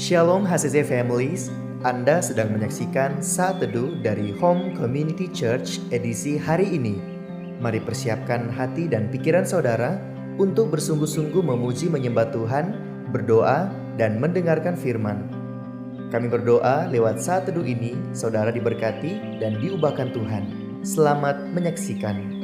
Shalom HCC Families, Anda sedang menyaksikan Saat Teduh dari Home Community Church edisi hari ini. Mari persiapkan hati dan pikiran saudara untuk bersungguh-sungguh memuji menyembah Tuhan, berdoa, dan mendengarkan firman. Kami berdoa lewat Saat Teduh ini, saudara diberkati dan diubahkan Tuhan. Selamat menyaksikan.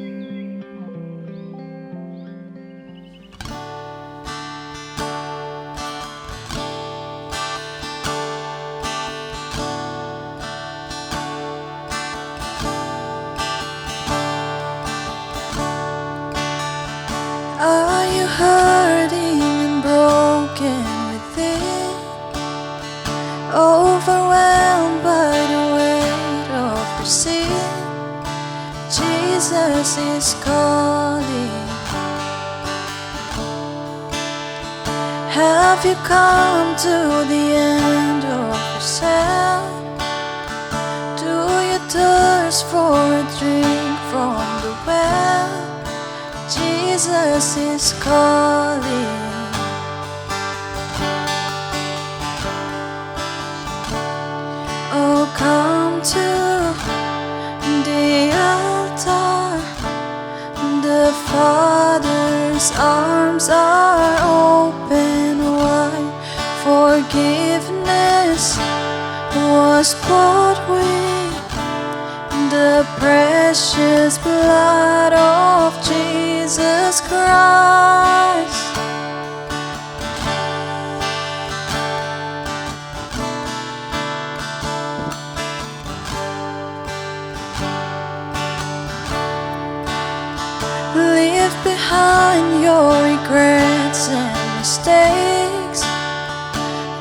Are you hurting and broken within? Overwhelmed by the weight of your sin? Jesus is calling. Have you come to the end of yourself? Do you thirst for a drink from the well? Jesus is calling. Oh, come to the altar. The Father's arms are open wide. Forgiveness was bought with the precious blood of Jesus Christ. Leave behind your regrets and mistakes.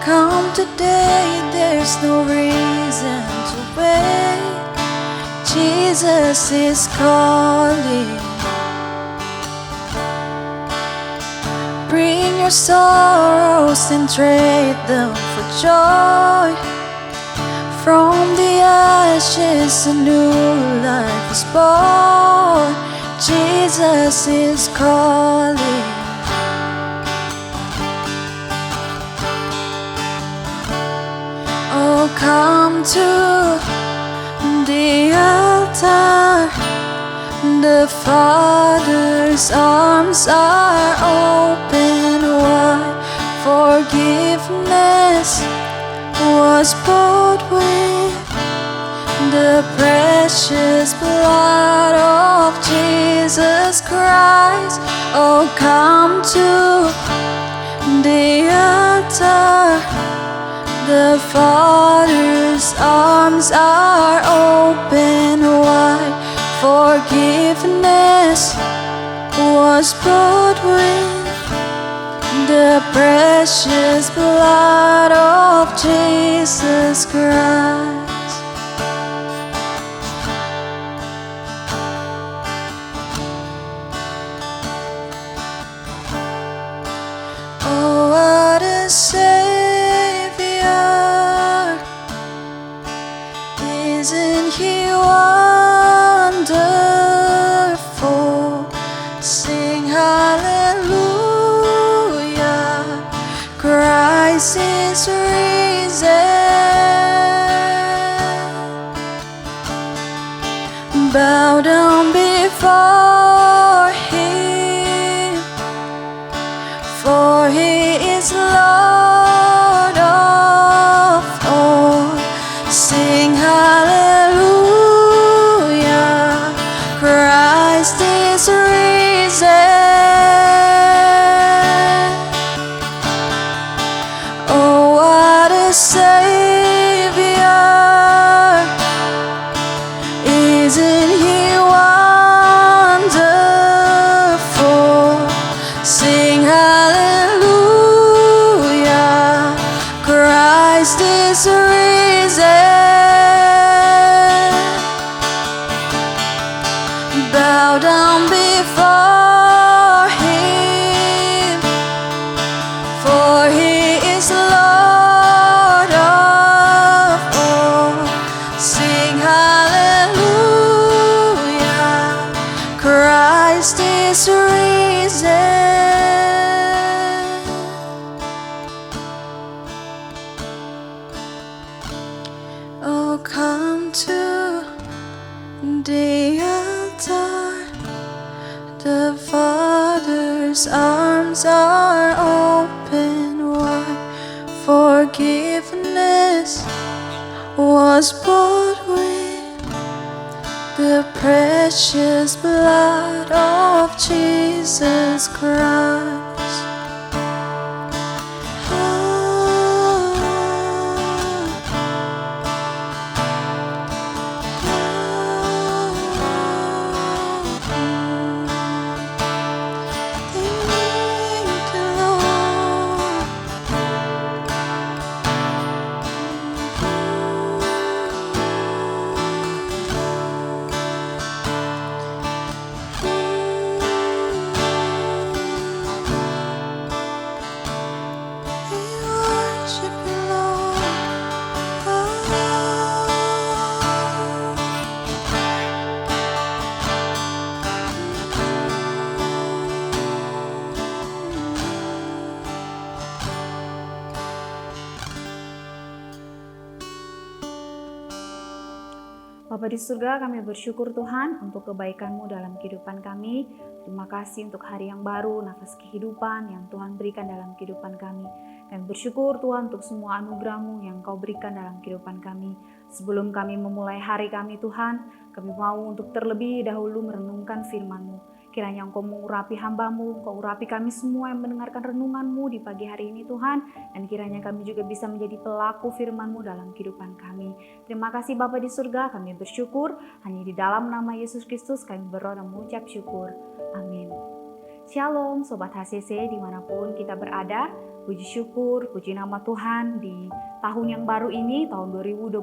Come today, there's no reason to wait. Jesus is calling. Bring your sorrows and trade them for joy. From the ashes a new life is born. Jesus is calling. Oh, come to the altar. The Father's arms are open wide. Forgiveness was bought with the precious blood of Jesus Christ. Oh, come to the altar. The Father's arms are open wide. Forgiveness was bought with the precious blood of Jesus Christ. Oh, what a Savior! Isn't He wonderful? Sing hallelujah! Christ is risen. Bow down before Him, for He is Lord of all. Sing hallelujah, Christ is risen. Oh, what a Savior! Isn't He wonderful? Sing hallelujah. whose arms are open wide. Forgiveness was bought with the precious blood of Jesus Christ. Bapa di surga, kami bersyukur Tuhan untuk kebaikan-Mu dalam kehidupan kami. Terima kasih untuk hari yang baru, nafas kehidupan yang Tuhan berikan dalam kehidupan kami. Kami bersyukur Tuhan untuk semua anugerah-Mu yang Kau berikan dalam kehidupan kami. Sebelum kami memulai hari kami Tuhan, kami mau untuk terlebih dahulu merenungkan firman-Mu. Kiranya Engkau mengurapi hamba-Mu, Engkau urapi kami semua yang mendengarkan renungan-Mu di pagi hari ini Tuhan. Dan kiranya kami juga bisa menjadi pelaku firman-Mu dalam kehidupan kami. Terima kasih Bapa di surga, kami bersyukur. Hanya di dalam nama Yesus Kristus kami berdoa dan mengucap syukur. Amin. Shalom Sobat HCC dimanapun kita berada. Puji syukur, puji nama Tuhan di tahun yang baru ini, tahun 2022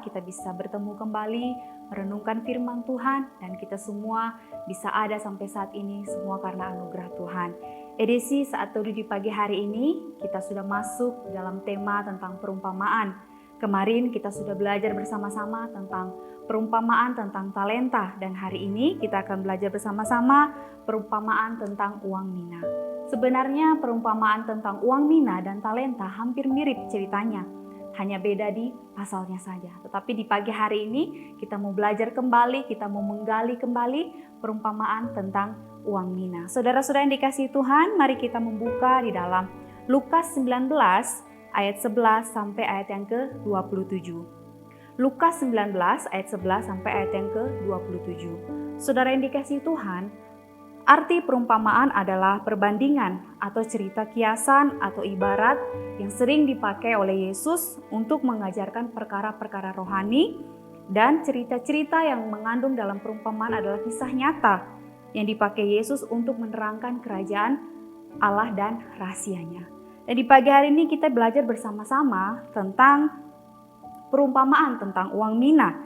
kita bisa bertemu kembali, merenungkan firman Tuhan, dan kita semua bisa ada sampai saat ini semua karena anugerah Tuhan. Edisi Saat Teduh di pagi hari ini kita sudah masuk dalam tema tentang perumpamaan. Kemarin kita sudah belajar bersama-sama tentang perumpamaan tentang talenta, dan hari ini kita akan belajar bersama-sama perumpamaan tentang uang mina. Sebenarnya perumpamaan tentang uang mina dan talenta hampir mirip ceritanya, hanya beda di pasalnya saja. Tetapi di pagi hari ini kita mau belajar kembali, kita mau menggali kembali perumpamaan tentang uang mina. Saudara-saudara yang dikasihi Tuhan, mari kita membuka di dalam Lukas 19 ayat 11 sampai ayat yang ke-27. Lukas 19 ayat 11 sampai ayat yang ke-27. Saudara yang dikasihi Tuhan, arti perumpamaan adalah perbandingan atau cerita kiasan atau ibarat yang sering dipakai oleh Yesus untuk mengajarkan perkara-perkara rohani, dan cerita-cerita yang mengandung dalam perumpamaan adalah kisah nyata yang dipakai Yesus untuk menerangkan kerajaan Allah dan rahasianya. Dan di pagi hari ini kita belajar bersama-sama tentang perumpamaan tentang uang mina.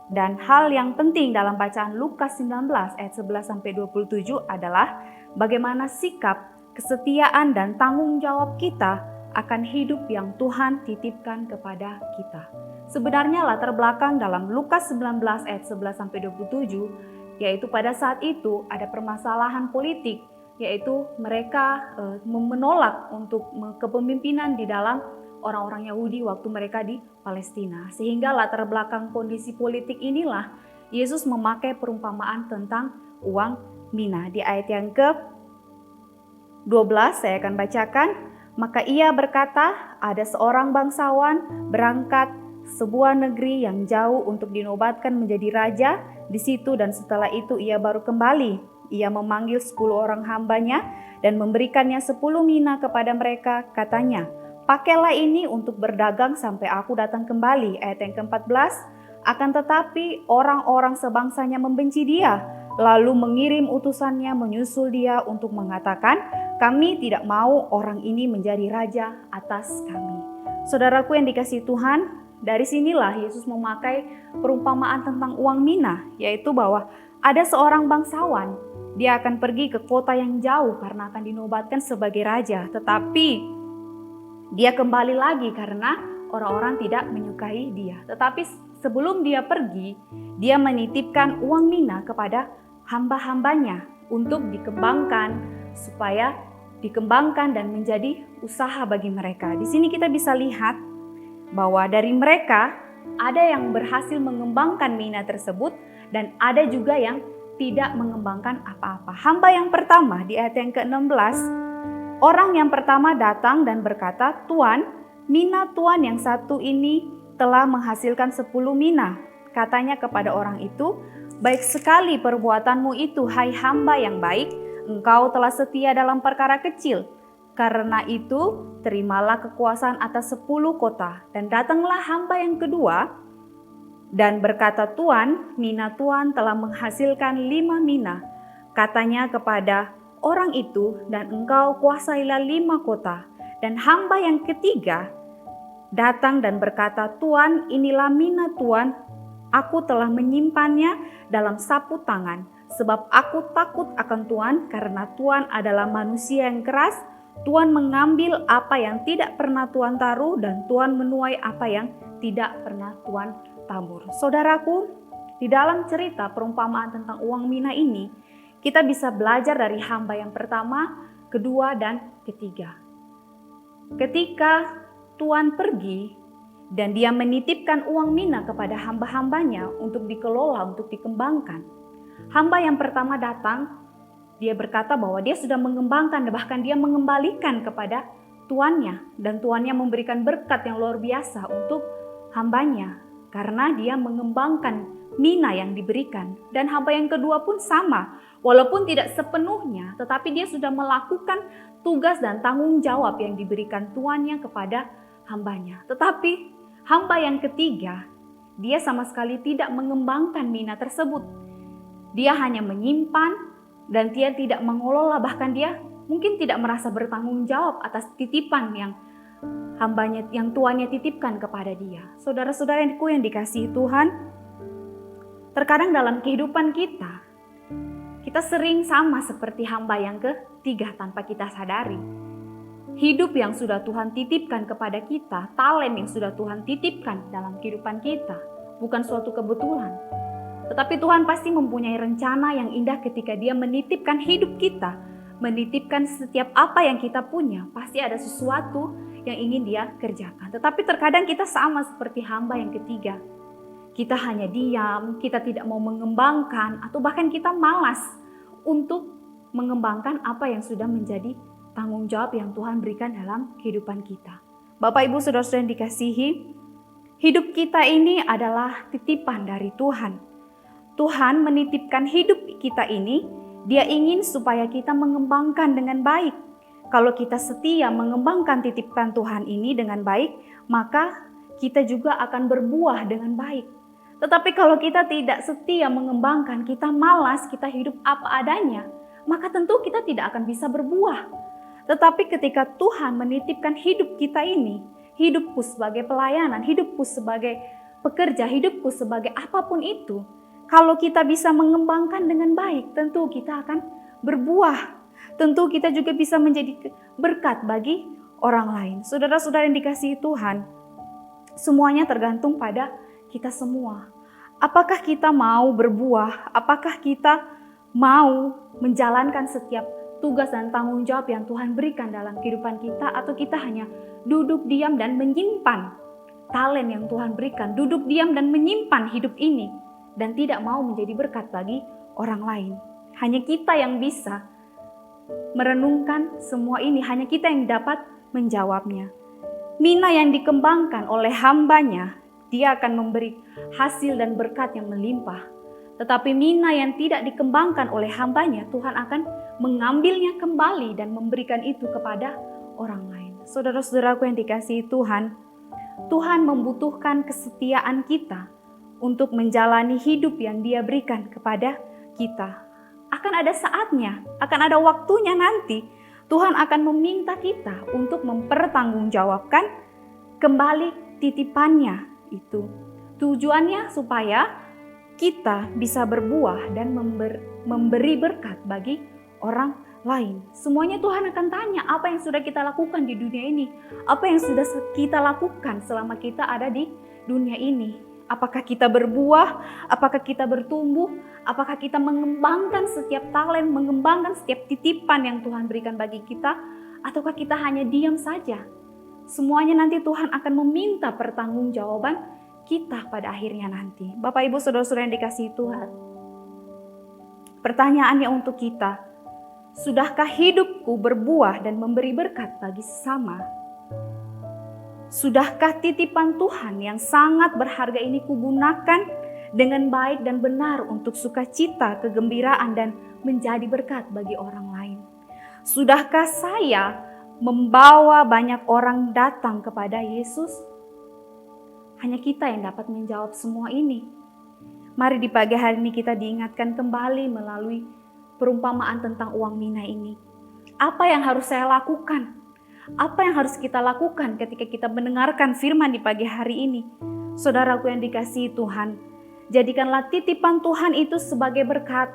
Dan hal yang penting dalam bacaan Lukas 19 ayat 11 sampai 27 adalah bagaimana sikap, kesetiaan dan tanggung jawab kita akan hidup yang Tuhan titipkan kepada kita. Sebenarnya latar belakang dalam Lukas 19 ayat 11 sampai 27 yaitu pada saat itu ada permasalahan politik, yaitu mereka menolak untuk kepemimpinan di dalam orang-orang Yahudi waktu mereka di Palestina. Sehingga latar belakang kondisi politik inilah Yesus memakai perumpamaan tentang uang mina. Di ayat yang ke-12 saya akan bacakan. Maka ia berkata, ada seorang bangsawan berangkat sebuah negeri yang jauh untuk dinobatkan menjadi raja di situ, dan setelah itu ia baru kembali. Ia memanggil 10 orang hambanya dan memberikannya 10 mina kepada mereka. Katanya, pakailah ini untuk berdagang sampai aku datang kembali. Ayat yang ke-14, akan tetapi orang-orang sebangsanya membenci dia, lalu mengirim utusannya menyusul dia untuk mengatakan, kami tidak mau orang ini menjadi raja atas kami. Saudaraku yang dikasihi Tuhan, dari sinilah Yesus memakai perumpamaan tentang uang mina, yaitu bahwa ada seorang bangsawan, dia akan pergi ke kota yang jauh karena akan dinobatkan sebagai raja, tetapi dia kembali lagi karena orang-orang tidak menyukai dia. Tetapi sebelum dia pergi, dia menitipkan uang mina kepada hamba-hambanya untuk dikembangkan, supaya dikembangkan dan menjadi usaha bagi mereka. Di sini kita bisa lihat bahwa dari mereka ada yang berhasil mengembangkan mina tersebut dan ada juga yang tidak mengembangkan apa-apa. Hamba yang pertama di ayat yang ke-16, orang yang pertama datang dan berkata, "Tuan, mina tuan yang satu ini telah menghasilkan 10 mina." Katanya kepada orang itu, "Baik sekali perbuatanmu itu, hai hamba yang baik. Engkau telah setia dalam perkara kecil. Karena itu, terimalah kekuasaan atas 10 kota." Dan datanglah hamba yang kedua dan berkata, "Tuan, mina tuan telah menghasilkan 5 mina." Katanya kepada orang itu, "Dan engkau kuasailah 5 kota." Dan hamba yang ketiga datang dan berkata, "Tuan, inilah mina tuan. Aku telah menyimpannya dalam sapu tangan, sebab aku takut akan Tuhan, karena Tuhan adalah manusia yang keras. Tuhan mengambil apa yang tidak pernah Tuhan taruh, dan Tuhan menuai apa yang tidak pernah Tuhan tabur." Saudaraku, di dalam cerita perumpamaan tentang uang mina ini, kita bisa belajar dari hamba yang pertama, kedua, dan ketiga. Ketika Tuhan pergi dan dia menitipkan uang mina kepada hamba-hambanya untuk dikelola, untuk dikembangkan. Hamba yang pertama datang, dia berkata bahwa dia sudah mengembangkan, bahkan dia mengembalikan kepada tuannya. Dan tuannya memberikan berkat yang luar biasa untuk hambanya, karena dia mengembangkan mina yang diberikan. Dan hamba yang kedua pun sama, walaupun tidak sepenuhnya, tetapi dia sudah melakukan tugas dan tanggung jawab yang diberikan tuannya kepada hambanya. Tetapi hamba yang ketiga, dia sama sekali tidak mengembangkan mina tersebut. Dia hanya menyimpan dan dia tidak mengelola, bahkan dia mungkin tidak merasa bertanggung jawab atas titipan yang hambanya, yang tuannya titipkan kepada dia. Saudara-saudaraku yang dikasihi Tuhan, terkadang dalam kehidupan kita sering sama seperti hamba yang ketiga tanpa kita sadari. Hidup yang sudah Tuhan titipkan kepada kita, talent yang sudah Tuhan titipkan dalam kehidupan kita, bukan suatu kebetulan. Tetapi Tuhan pasti mempunyai rencana yang indah ketika Dia menitipkan hidup kita, menitipkan setiap apa yang kita punya. Pasti ada sesuatu yang ingin Dia kerjakan. Tetapi terkadang kita sama seperti hamba yang ketiga. Kita hanya diam, kita tidak mau mengembangkan, atau bahkan kita malas untuk mengembangkan apa yang sudah menjadi tanggung jawab yang Tuhan berikan dalam kehidupan kita. Bapak, Ibu, saudara-saudara yang dikasihi, hidup kita ini adalah titipan dari Tuhan. Tuhan menitipkan hidup kita ini, Dia ingin supaya kita mengembangkan dengan baik. Kalau kita setia mengembangkan titipan Tuhan ini dengan baik, maka kita juga akan berbuah dengan baik. Tetapi kalau kita tidak setia mengembangkan, kita malas, kita hidup apa adanya, maka tentu kita tidak akan bisa berbuah. Tetapi ketika Tuhan menitipkan hidup kita ini, hidupku sebagai pelayanan, hidupku sebagai pekerja, hidupku sebagai apapun itu, kalau kita bisa mengembangkan dengan baik, tentu kita akan berbuah. Tentu kita juga bisa menjadi berkat bagi orang lain. Saudara-saudara yang dikasihi Tuhan, semuanya tergantung pada kita semua. Apakah kita mau berbuah? Apakah kita mau menjalankan setiap tugas dan tanggung jawab yang Tuhan berikan dalam kehidupan kita, atau kita hanya duduk diam dan menyimpan talent yang Tuhan berikan, duduk diam dan menyimpan hidup ini dan tidak mau menjadi berkat bagi orang lain. Hanya kita yang bisa merenungkan semua ini, hanya kita yang dapat menjawabnya. Mina yang dikembangkan oleh hambanya, dia akan memberi hasil dan berkat yang melimpah. Tetapi mina yang tidak dikembangkan oleh hambanya, Tuhan akan mengambilnya kembali dan memberikan itu kepada orang lain. Saudara-saudaraku yang dikasihi Tuhan, Tuhan membutuhkan kesetiaan kita untuk menjalani hidup yang Dia berikan kepada kita. Akan ada saatnya, akan ada waktunya nanti, Tuhan akan meminta kita untuk mempertanggungjawabkan kembali titipannya itu. Tujuannya supaya kita bisa berbuah dan memberi berkat bagi orang lain. Semuanya Tuhan akan tanya apa yang sudah kita lakukan di dunia ini. Apa yang sudah kita lakukan selama kita ada di dunia ini. Apakah kita berbuah? Apakah kita bertumbuh? Apakah kita mengembangkan setiap talent, mengembangkan setiap titipan yang Tuhan berikan bagi kita? Ataukah kita hanya diam saja? Semuanya nanti Tuhan akan meminta pertanggungjawaban kita pada akhirnya nanti. Bapak, Ibu, saudara-saudara yang dikasihi Tuhan, Pertanyaannya untuk kita, sudahkah hidupku berbuah dan memberi berkat bagi sesama? Sudahkah titipan Tuhan yang sangat berharga ini kugunakan dengan baik dan benar untuk sukacita, kegembiraan, dan menjadi berkat bagi orang lain? Sudahkah saya membawa banyak orang datang kepada Yesus? Hanya kita yang dapat menjawab semua ini. Mari di pagi hari ini kita diingatkan kembali melalui perumpamaan tentang uang mina ini. Apa yang harus saya lakukan? Apa yang harus kita lakukan ketika kita mendengarkan firman di pagi hari ini? Saudaraku yang dikasihi Tuhan, jadikanlah titipan Tuhan itu sebagai berkat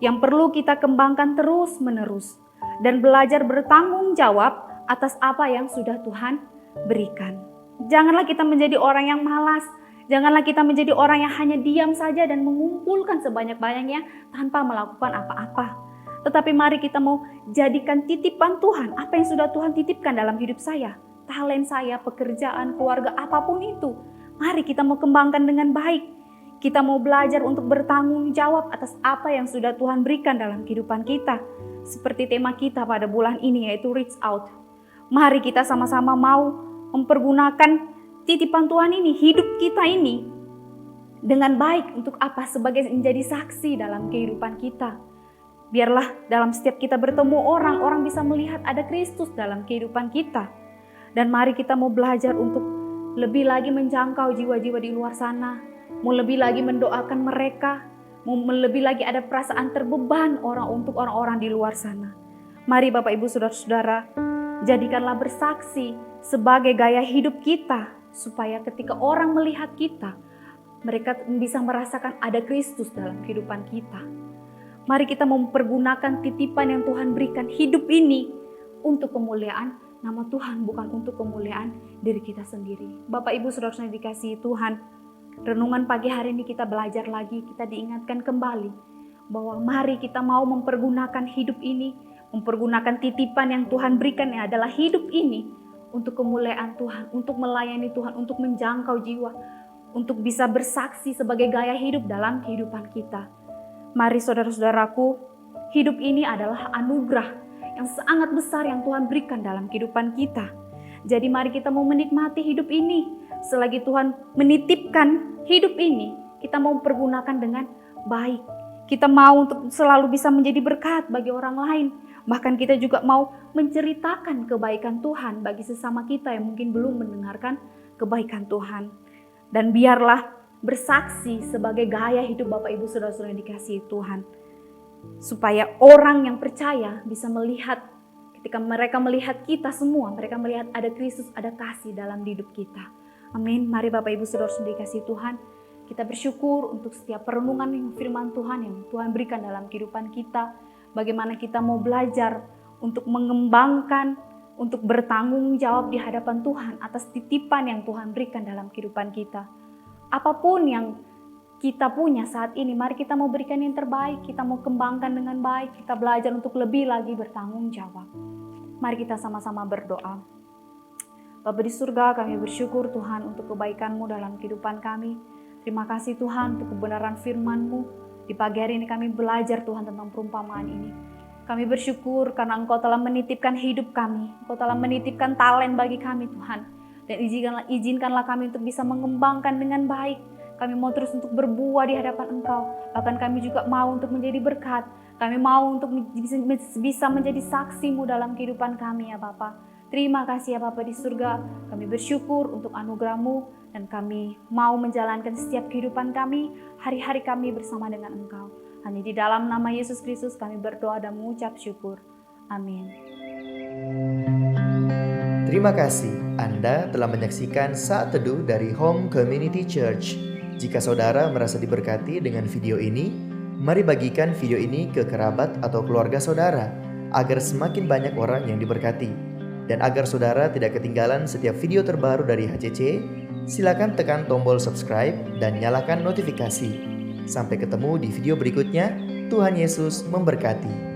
yang perlu kita kembangkan terus menerus dan belajar bertanggung jawab atas apa yang sudah Tuhan berikan. Janganlah kita menjadi orang yang malas. Janganlah kita menjadi orang yang hanya diam saja dan mengumpulkan sebanyak-banyaknya tanpa melakukan apa-apa. Tetapi mari kita mau jadikan titipan Tuhan, apa yang sudah Tuhan titipkan dalam hidup saya, talent saya, pekerjaan, keluarga, apapun itu. Mari kita mau kembangkan dengan baik. Kita mau belajar untuk bertanggung jawab atas apa yang sudah Tuhan berikan dalam kehidupan kita. Seperti tema kita pada bulan ini yaitu reach out. Mari kita sama-sama mau mempergunakan titipan Tuhan ini, hidup kita ini dengan baik untuk apa? Sebagai menjadi saksi dalam kehidupan kita. Biarlah dalam setiap kita bertemu orang bisa melihat ada Kristus dalam kehidupan kita. Dan mari kita mau belajar untuk lebih lagi menjangkau jiwa-jiwa di luar sana. Mau lebih lagi mendoakan mereka. Mau lebih lagi ada perasaan terbeban untuk orang-orang di luar sana. Mari Bapak Ibu Saudara-saudara, jadikanlah bersaksi sebagai gaya hidup kita. Supaya ketika orang melihat kita, mereka bisa merasakan ada Kristus dalam kehidupan kita. Mari kita mempergunakan titipan yang Tuhan berikan hidup ini untuk kemuliaan nama Tuhan, bukan untuk kemuliaan diri kita sendiri. Bapak Ibu Saudara yang dikasihi Tuhan, renungan pagi hari ini kita belajar lagi, kita diingatkan kembali bahwa mari kita mau mempergunakan hidup ini, mempergunakan titipan yang Tuhan berikan yang adalah hidup ini untuk kemuliaan Tuhan, untuk melayani Tuhan, untuk menjangkau jiwa, untuk bisa bersaksi sebagai gaya hidup dalam kehidupan kita. Mari saudara-saudaraku, hidup ini adalah anugerah yang sangat besar yang Tuhan berikan dalam kehidupan kita. Jadi mari kita mau menikmati hidup ini. Selagi Tuhan menitipkan hidup ini, kita mau pergunakan dengan baik. Kita mau untuk selalu bisa menjadi berkat bagi orang lain. Bahkan kita juga mau menceritakan kebaikan Tuhan bagi sesama kita yang mungkin belum mendengarkan kebaikan Tuhan. Dan biarlah bersaksi sebagai gaya hidup Bapak Ibu Saudara-saudara yang dikasihi Tuhan. Supaya orang yang percaya bisa melihat, ketika mereka melihat kita semua, mereka melihat ada Kristus, ada kasih dalam hidup kita. Amin. Mari Bapak Ibu Saudara-saudara yang dikasihi Tuhan, kita bersyukur untuk setiap perenungan firman Tuhan yang Tuhan berikan dalam kehidupan kita. Bagaimana kita mau belajar untuk mengembangkan, untuk bertanggung jawab di hadapan Tuhan atas titipan yang Tuhan berikan dalam kehidupan kita. Apapun yang kita punya saat ini, mari kita mau berikan yang terbaik, kita mau kembangkan dengan baik, kita belajar untuk lebih lagi bertanggung jawab. Mari kita sama-sama berdoa. Bapa di surga, kami bersyukur Tuhan untuk kebaikan-Mu dalam kehidupan kami. Terima kasih Tuhan untuk kebenaran firman-Mu. Di pagi hari ini kami belajar Tuhan tentang perumpamaan ini. Kami bersyukur karena Engkau telah menitipkan hidup kami. Engkau telah menitipkan talent bagi kami Tuhan. Dan izinkanlah kami untuk bisa mengembangkan dengan baik. Kami mau terus untuk berbuah di hadapan Engkau. Bahkan kami juga mau untuk menjadi berkat. Kami mau untuk bisa menjadi saksi-Mu dalam kehidupan kami ya Bapa. Terima kasih ya Bapa di surga. Kami bersyukur untuk anugerah-Mu. Dan kami mau menjalankan setiap kehidupan kami, hari-hari kami bersama dengan Engkau. Hanya di dalam nama Yesus Kristus kami berdoa dan mengucap syukur. Amin. Terima kasih Anda telah menyaksikan Saat Teduh dari Home Community Church. Jika saudara merasa diberkati dengan video ini, mari bagikan video ini ke kerabat atau keluarga saudara, agar semakin banyak orang yang diberkati. Dan agar saudara tidak ketinggalan setiap video terbaru dari HCC, silakan tekan tombol subscribe dan nyalakan notifikasi. Sampai ketemu di video berikutnya. Tuhan Yesus memberkati.